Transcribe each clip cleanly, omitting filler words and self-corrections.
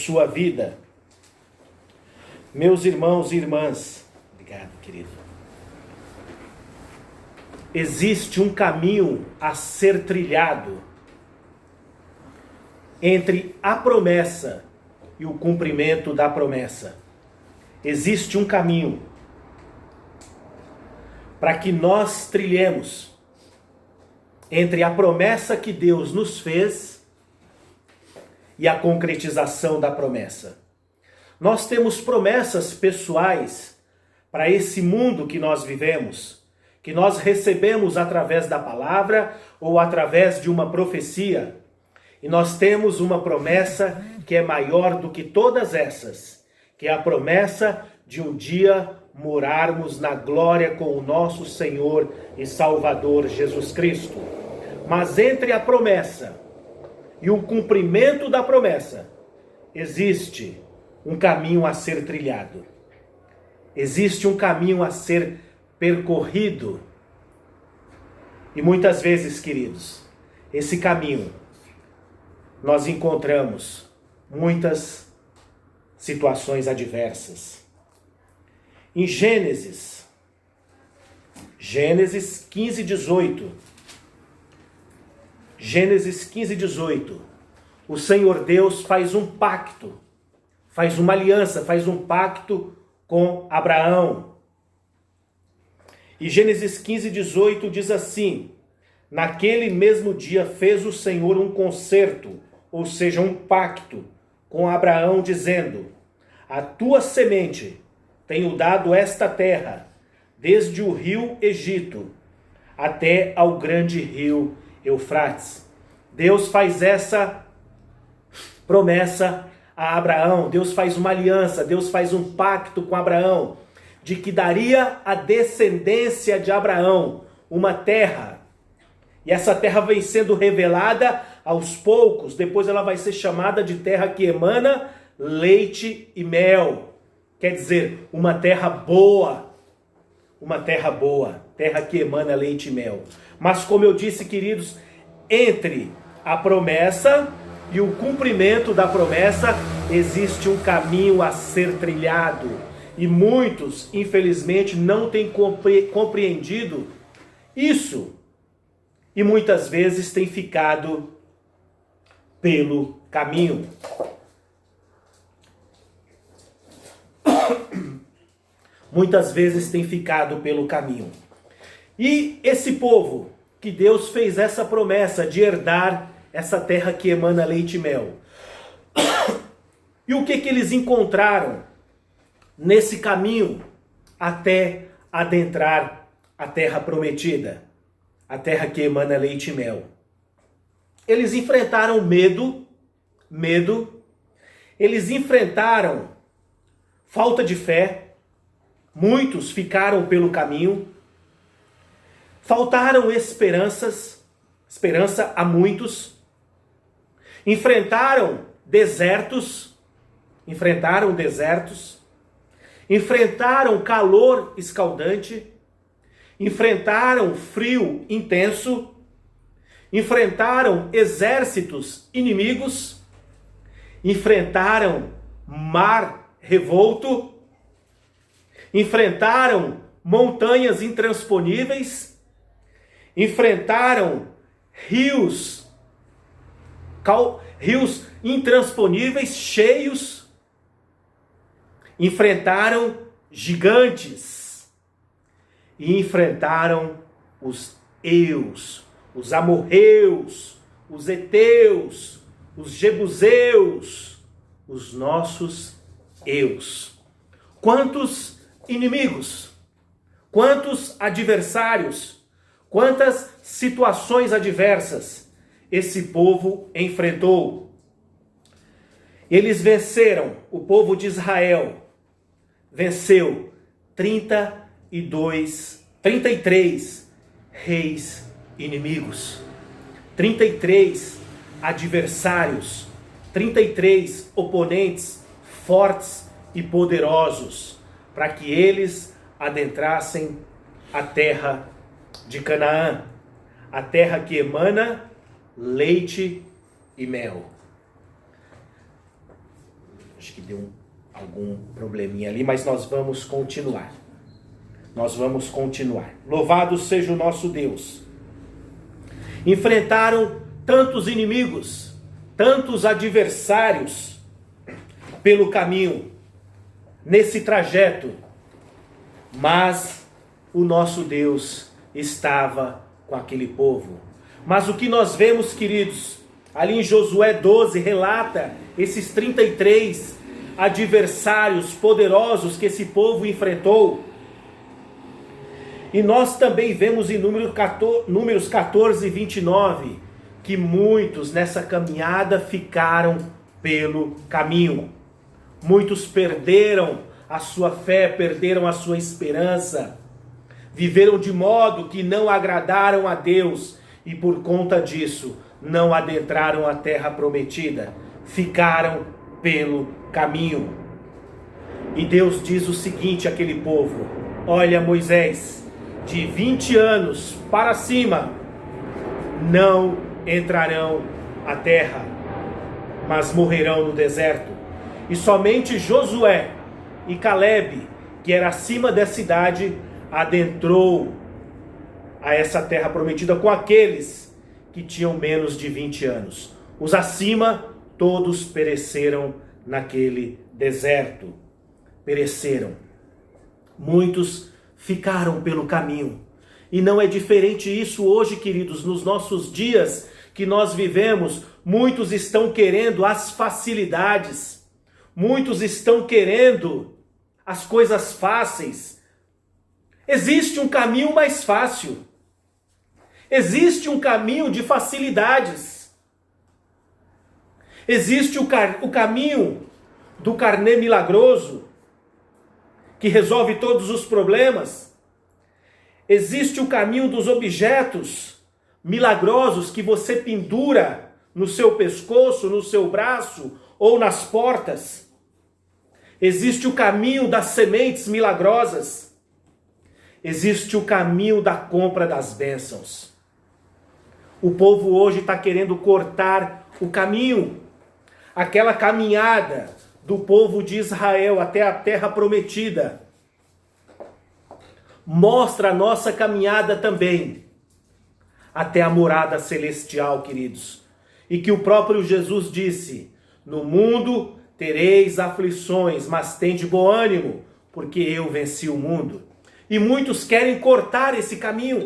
sua vida. Meus irmãos e irmãs, obrigado, querido. Existe um caminho a ser trilhado entre a promessa e o cumprimento da promessa. Existe um caminho para que nós trilhemos entre a promessa que Deus nos fez e a concretização da promessa. Nós temos promessas pessoais para esse mundo que nós vivemos, que nós recebemos através da palavra ou através de uma profecia. E nós temos uma promessa que é maior do que todas essas, que é a promessa de um dia morarmos na glória com o nosso Senhor e Salvador Jesus Cristo. Mas entre a promessa e o cumprimento da promessa, existe um caminho a ser trilhado. Existe um caminho a ser percorrido. E muitas vezes, queridos, esse caminho, nós encontramos muitas situações adversas. Em Gênesis 15:18. Gênesis 15:18. O Senhor Deus faz um pacto, faz uma aliança, faz um pacto com Abraão. E Gênesis 15:18 diz assim: naquele mesmo dia fez o Senhor um concerto, ou seja, um pacto com Abraão, dizendo: a tua semente tenho dado esta terra, desde o rio Egito até ao grande rio Eufrates. Deus faz essa promessa a Abraão, Deus faz uma aliança, Deus faz um pacto com Abraão, de que daria à descendência de Abraão uma terra. E essa terra vem sendo revelada aos poucos, depois ela vai ser chamada de terra que emana leite e mel. Quer dizer, uma terra boa, terra que emana leite e mel. Mas como eu disse, queridos, entre a promessa e o cumprimento da promessa, existe um caminho a ser trilhado. E muitos, infelizmente, não têm compreendido isso. E muitas vezes têm ficado pelo caminho. Muitas vezes tem ficado pelo caminho. E esse povo, que Deus fez essa promessa de herdar essa terra que emana leite e mel. E o que eles encontraram nesse caminho até adentrar a terra prometida? A terra que emana leite e mel. Eles enfrentaram medo. Eles enfrentaram falta de fé. Muitos ficaram pelo caminho. Faltaram esperança a muitos. Enfrentaram desertos. Enfrentaram calor escaldante. Enfrentaram frio intenso. Enfrentaram exércitos inimigos. Enfrentaram mar revolto. Enfrentaram montanhas intransponíveis, enfrentaram rios intransponíveis, cheios, enfrentaram gigantes, e enfrentaram os eus, os amorreus, os heteus, os jebuseus, os nossos eus. Quantos inimigos, quantos adversários, quantas situações adversas esse povo enfrentou. Eles venceram, o povo de Israel venceu 33 reis inimigos, 33 adversários, 33 oponentes fortes e poderosos, para que eles adentrassem a terra de Canaã, a terra que emana leite e mel. Acho que deu algum probleminha ali, mas nós vamos continuar. Nós vamos continuar. Louvado seja o nosso Deus. Enfrentaram tantos inimigos, tantos adversários pelo caminho, nesse trajeto, mas o nosso Deus estava com aquele povo. Mas o que nós vemos, queridos, ali em Josué 12, relata esses 33 adversários poderosos que esse povo enfrentou. E nós também vemos em Números 14 e 29, que muitos nessa caminhada ficaram pelo caminho. Muitos perderam a sua fé, perderam a sua esperança, viveram de modo que não agradaram a Deus e por conta disso não adentraram a terra prometida, ficaram pelo caminho. E Deus diz o seguinte àquele povo: olha, Moisés, de 20 anos para cima não entrarão à terra, mas morrerão no deserto. E somente Josué e Calebe, que era acima dessa idade, adentrou a essa terra prometida com aqueles que tinham menos de 20 anos. Os acima, todos pereceram naquele deserto. Pereceram. Muitos ficaram pelo caminho. E não é diferente isso hoje, queridos, nos nossos dias que nós vivemos. Muitos estão querendo as facilidades. Muitos estão querendo as coisas fáceis. Existe um caminho mais fácil. Existe um caminho de facilidades. Existe o caminho do carnê milagroso, que resolve todos os problemas. Existe o caminho dos objetos milagrosos que você pendura no seu pescoço, no seu braço ou nas portas. Existe o caminho das sementes milagrosas. Existe o caminho da compra das bênçãos. O povo hoje está querendo cortar o caminho, aquela caminhada do povo de Israel até a terra prometida. Mostra a nossa caminhada também até a morada celestial, queridos. E que o próprio Jesus disse: no mundo tereis aflições, mas tende bom ânimo, porque eu venci o mundo. E muitos querem cortar esse caminho.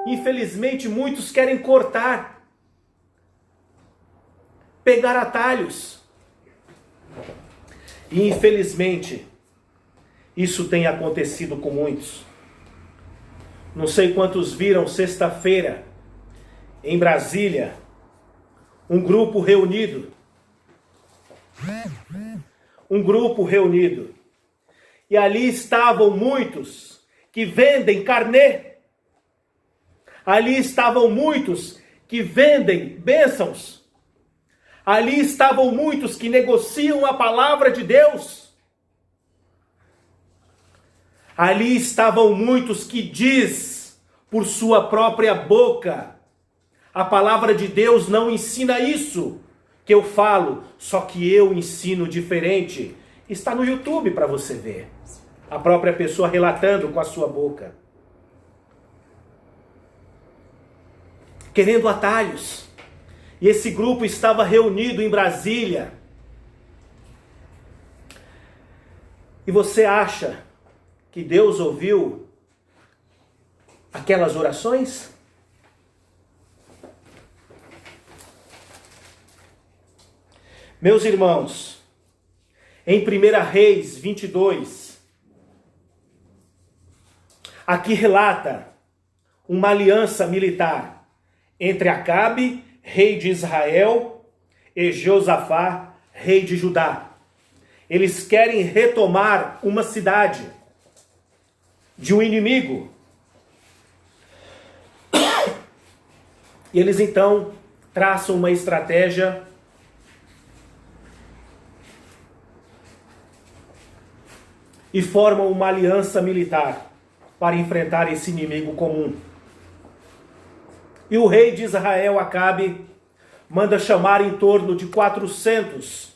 Infelizmente, muitos querem cortar, pegar atalhos. E infelizmente, isso tem acontecido com muitos. Não sei quantos viram sexta-feira, em Brasília, um grupo reunido. E ali estavam muitos que vendem carnê. Ali estavam muitos que vendem bênçãos. Ali estavam muitos que negociam a palavra de Deus. Ali estavam muitos que diz por sua própria boca: a palavra de Deus não ensina isso que eu falo, só que eu ensino diferente. Está no YouTube para você ver. A própria pessoa relatando com a sua boca. Querendo atalhos. E esse grupo estava reunido em Brasília. E você acha que Deus ouviu aquelas orações? Meus irmãos, em 1 Reis 22, aqui relata uma aliança militar entre Acabe, rei de Israel, e Josafá, rei de Judá. Eles querem retomar uma cidade de um inimigo. E eles então traçam uma estratégia e formam uma aliança militar para enfrentar esse inimigo comum. E o rei de Israel, Acabe, manda chamar em torno de 400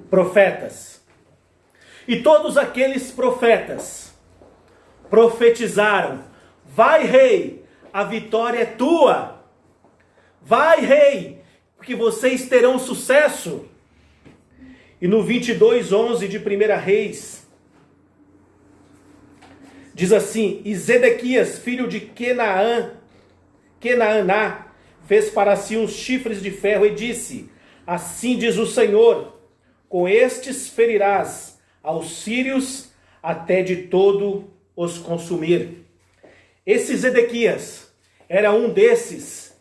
profetas. E todos aqueles profetas profetizaram: vai, rei, a vitória é tua. Vai, rei, porque vocês terão sucesso. E no 22:11 de 1 Reis, diz assim: e Zedequias, filho de Quenaaná, fez para si uns chifres de ferro e disse: assim diz o Senhor, com estes ferirás aos sírios até de todo os consumir. Esse Zedequias era um desses,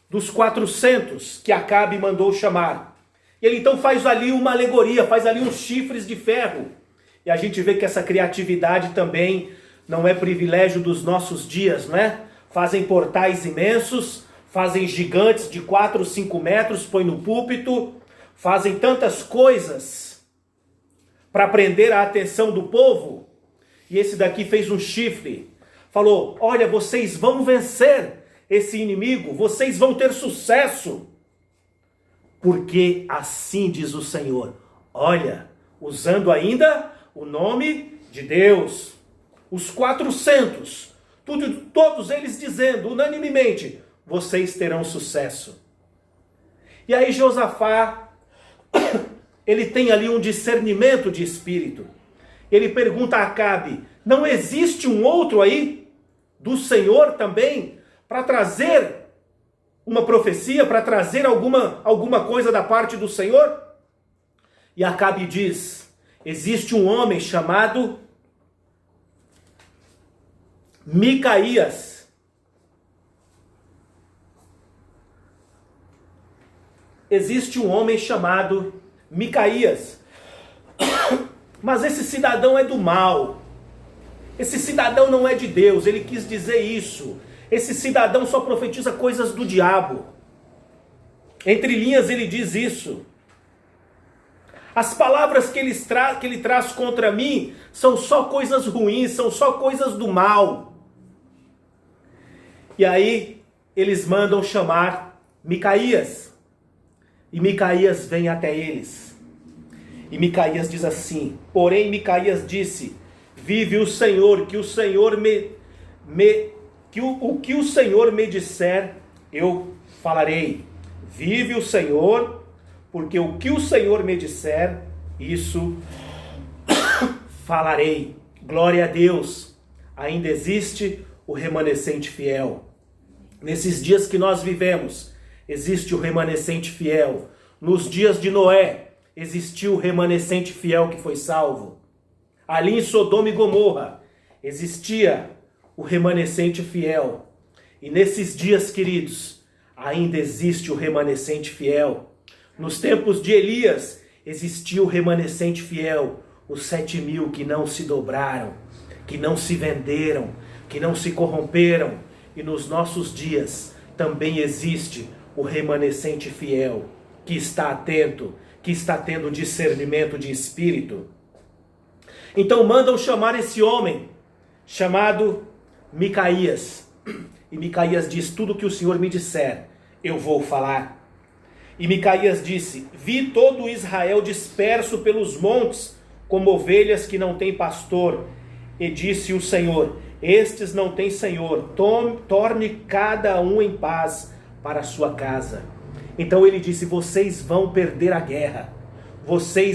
dos 400 que Acabe mandou chamar. Ele então faz ali uma alegoria, faz ali uns chifres de ferro. E a gente vê que essa criatividade também não é privilégio dos nossos dias, não é? Fazem portais imensos, fazem gigantes de 4, 5 metros, põem no púlpito, fazem tantas coisas para prender a atenção do povo. E esse daqui fez um chifre. Falou: olha, vocês vão vencer esse inimigo, vocês vão ter sucesso. Porque assim diz o Senhor. Olha, usando ainda o nome de Deus. Os 400, todos eles dizendo unanimemente: vocês terão sucesso. E aí Josafá, ele tem ali um discernimento de espírito. Ele pergunta a Acabe: não existe um outro aí do Senhor também para trazer uma profecia, para trazer alguma coisa da parte do Senhor? E Acabe diz: existe um homem chamado Micaías. Existe um homem chamado Micaías. Mas esse cidadão é do mal. Esse cidadão não é de Deus. Ele quis dizer isso. Esse cidadão só profetiza coisas do diabo. Entre linhas ele diz isso. As palavras que ele traz contra mim são só coisas ruins, são só coisas do mal. E aí eles mandam chamar Micaías. E Micaías vem até eles. E Micaías diz assim: porém Micaías disse: vive o Senhor, que o Senhor o que o Senhor me disser, eu falarei. Vive o Senhor, porque o que o Senhor me disser, isso falarei. Glória a Deus. Ainda existe o remanescente fiel. Nesses dias que nós vivemos, existe o remanescente fiel. Nos dias de Noé, existiu o remanescente fiel que foi salvo. Ali em Sodoma e Gomorra, existia o remanescente fiel. E nesses dias, queridos, ainda existe o remanescente fiel. Nos tempos de Elias, existiu o remanescente fiel. Os 7.000 que não se dobraram, que não se venderam, que não se corromperam. E nos nossos dias também existe o remanescente fiel, que está atento, que está tendo discernimento de espírito. Então mandam chamar esse homem, chamado Micaías. E Micaías diz: tudo que o Senhor me disser, eu vou falar. E Micaías disse: vi todo Israel disperso pelos montes, como ovelhas que não têm pastor. E disse o Senhor: estes não têm senhor, torne cada um em paz para a sua casa. Então ele disse: vocês vão perder a guerra, você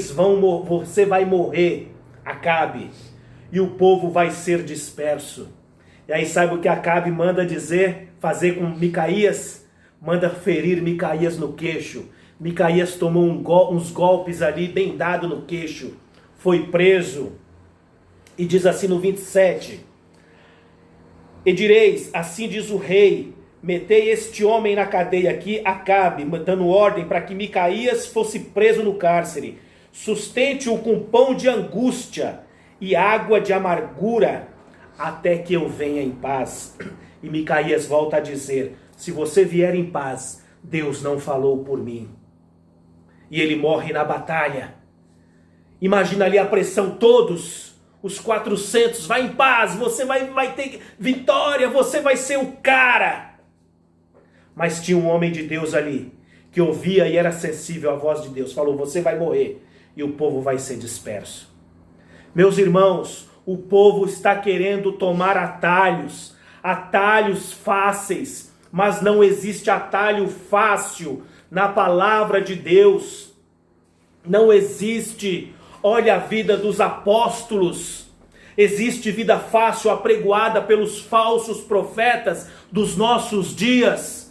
vai morrer, Acabe, e o povo vai ser disperso. E aí sabe o que Acabe manda fazer com Micaías? Manda ferir Micaías no queixo. Micaías tomou uns golpes ali, bem dado no queixo, foi preso. E diz assim no 27, e direis: assim diz o rei, metei este homem na cadeia aqui, Acabe, dando ordem para que Micaías fosse preso no cárcere. Sustente-o com pão de angústia e água de amargura, até que eu venha em paz. E Micaías volta a dizer: se você vier em paz, Deus não falou por mim. E ele morre na batalha. Imagina ali a pressão, todos, os 400, vai em paz, você vai ter vitória, você vai ser o cara. Mas tinha um homem de Deus ali, que ouvia e era sensível à voz de Deus, falou: você vai morrer. e o povo vai ser disperso. Meus irmãos, o povo está querendo tomar atalhos fáceis, mas não existe atalho fácil na palavra de Deus. Não existe. Olha a vida dos apóstolos. Existe vida fácil apregoada pelos falsos profetas dos nossos dias.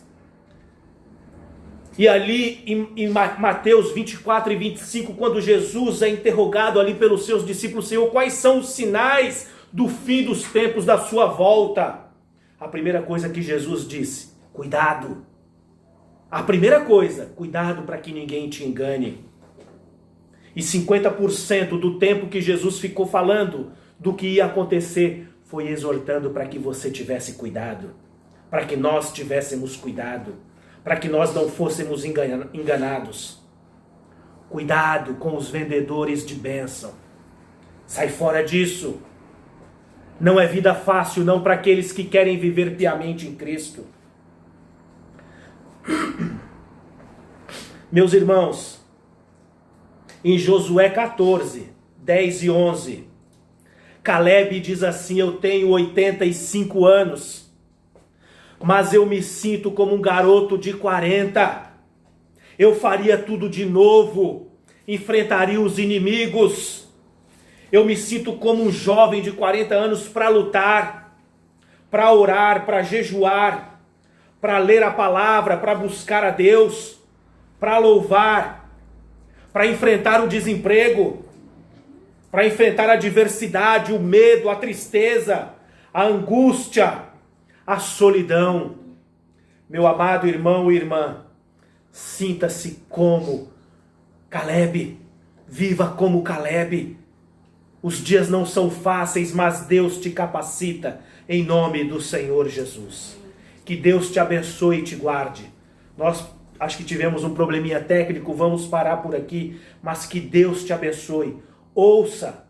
E ali em Mateus 24 e 25, quando Jesus é interrogado ali pelos seus discípulos: Senhor, quais são os sinais do fim dos tempos, da sua volta? A primeira coisa que Jesus disse: cuidado. A primeira coisa: cuidado para que ninguém te engane. E 50% do tempo que Jesus ficou falando do que ia acontecer foi exortando para que você tivesse cuidado, para que nós tivéssemos cuidado, para que nós não fôssemos enganados. Cuidado com os vendedores de bênção. Sai fora disso. Não é vida fácil, não, para aqueles que querem viver piamente em Cristo. Meus irmãos, em Josué 14, 10 e 11, Caleb diz assim: eu tenho 85 anos, mas eu me sinto como um garoto de 40. Eu faria tudo de novo, enfrentaria os inimigos. Eu me sinto como um jovem de 40 anos para lutar, para orar, para jejuar, para ler a palavra, para buscar a Deus, para louvar, para enfrentar o desemprego, para enfrentar a adversidade, o medo, a tristeza, a angústia, a solidão. Meu amado irmão e irmã, sinta-se como Caleb, viva como Caleb. Os dias não são fáceis, mas Deus te capacita em nome do Senhor Jesus. Que Deus te abençoe e te guarde. Nós acho que tivemos um probleminha técnico, vamos parar por aqui, mas que Deus te abençoe. Ouça,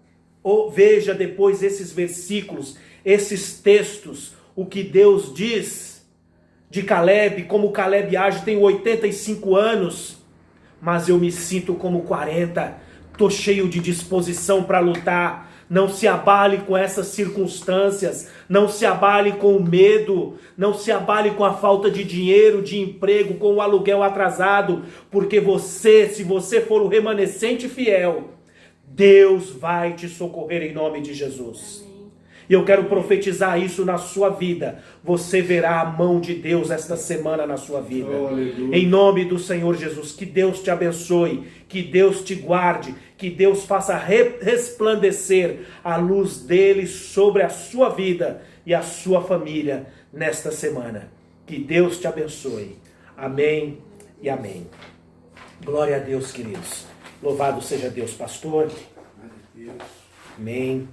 veja depois esses versículos, esses textos, o que Deus diz de Caleb, como Caleb age. Tenho 85 anos, mas eu me sinto como 40, estou cheio de disposição para lutar. Não se abale com essas circunstâncias, não se abale com o medo, não se abale com a falta de dinheiro, de emprego, com o aluguel atrasado, porque você, se você for o remanescente fiel, Deus vai te socorrer em nome de Jesus. E eu quero profetizar isso na sua vida. Você verá a mão de Deus esta semana na sua vida. Em nome do Senhor Jesus. Que Deus te abençoe, que Deus te guarde, que Deus faça resplandecer a luz dele sobre a sua vida e a sua família nesta semana. Que Deus te abençoe. Amém e amém. Glória a Deus, queridos. Louvado seja Deus, pastor. Amém.